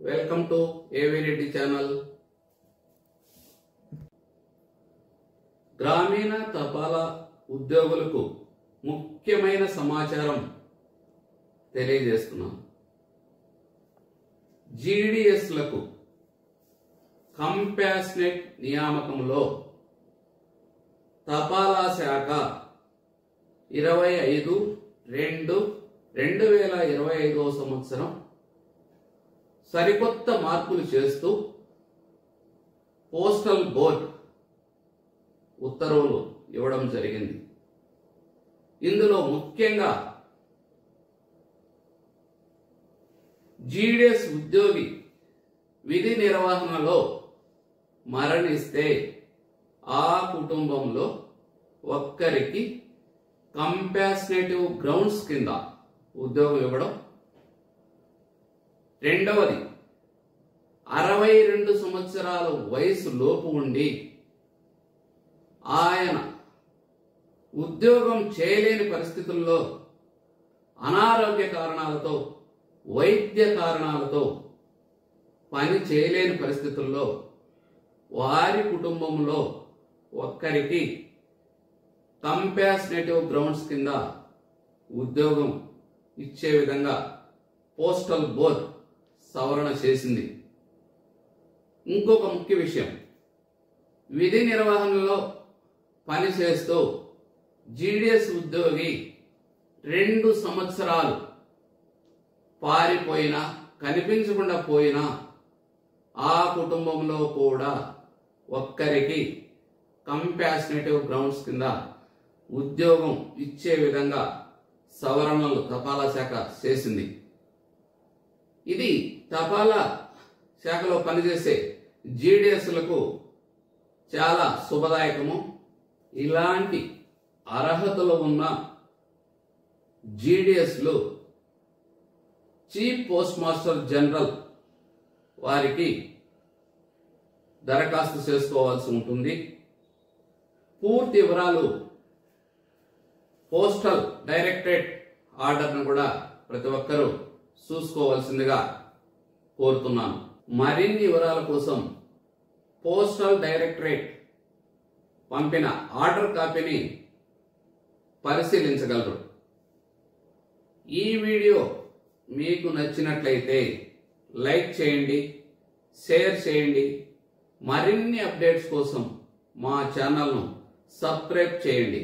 Welcome to ఏవి Reddy channel. గ్రామీణ తపాలా ఉద్యోగులకు ముఖ్యమైన సమాచారం తెలియజేస్తున్నాను. జీడీఎస్లకు కంపాషనేట్ నియామకంలో తపాలా శాఖ 25/2/2025 సంవత్సరం సరికొత్త మార్పులు చేస్తూ పోస్టల్ బోర్డ్ ఉత్తర్వులు ఇవ్వడం జరిగింది. ఇందులో ముఖ్యంగా జీడీఎస్ ఉద్యోగి విధి నిర్వహణలో మరణిస్తే ఆ కుటుంబంలో ఒక్కరికి కంపాషనేటివ్ గ్రౌండ్స్ కింద ఉద్యోగం ఇవ్వడం. రెండవది, 62 సంవత్సరాల వయసు లోపు ఉండి ఆయన ఉద్యోగం చేయలేని పరిస్థితుల్లో అనారోగ్య కారణాలతో, వైద్య కారణాలతో పని చేయలేని పరిస్థితుల్లో వారి కుటుంబంలో ఒక్కరికి కంపాషనేటివ్ గ్రౌండ్స్ కింద ఉద్యోగం ఇచ్చే విధంగా పోస్టల్ బోర్డ్ సవరణ చేసింది. ఇంకొక ముఖ్య విషయం, విధి నిర్వహణలో పనిచేస్తూ జీడీఎస్ ఉద్యోగి 2 సంవత్సరాలు పారిపోయినా, కనిపించకుండా పోయినా ఆ కుటుంబంలో కూడా ఒక్కరికి కంపాషనేటివ్ గ్రౌండ్స్ కింద ఉద్యోగం ఇచ్చే విధంగా సవరణలు తపాలా శాఖ చేసింది. ఇది తపాలా శాఖలో పనిచేసే జీడీఎస్లకు చాలా శుభదాయకము. ఇలాంటి అర్హతలు ఉన్న జీడీఎస్లు చీఫ్ పోస్ట్ మాస్టర్ జనరల్ వారికి దరఖాస్తు చేసుకోవాల్సి ఉంటుంది. పూర్తి వివరాలు పోస్టల్ డైరెక్టరేట్ ఆర్డర్ను కూడా ప్రతి ఒక్కరూ చూసుకోవాల్సిందిగా కోరుతున్నాను. మరిన్ని వివరాల కోసం పోస్టల్ డైరెక్టరేట్ పంపిన ఆర్డర్ కాపీని పరిశీలించగలరు. ఈ వీడియో మీకు నచ్చినట్లయితే లైక్ చేయండి, షేర్ చేయండి. మరిన్ని అప్డేట్స్ కోసం మా ఛానల్ను సబ్స్క్రైబ్ చేయండి.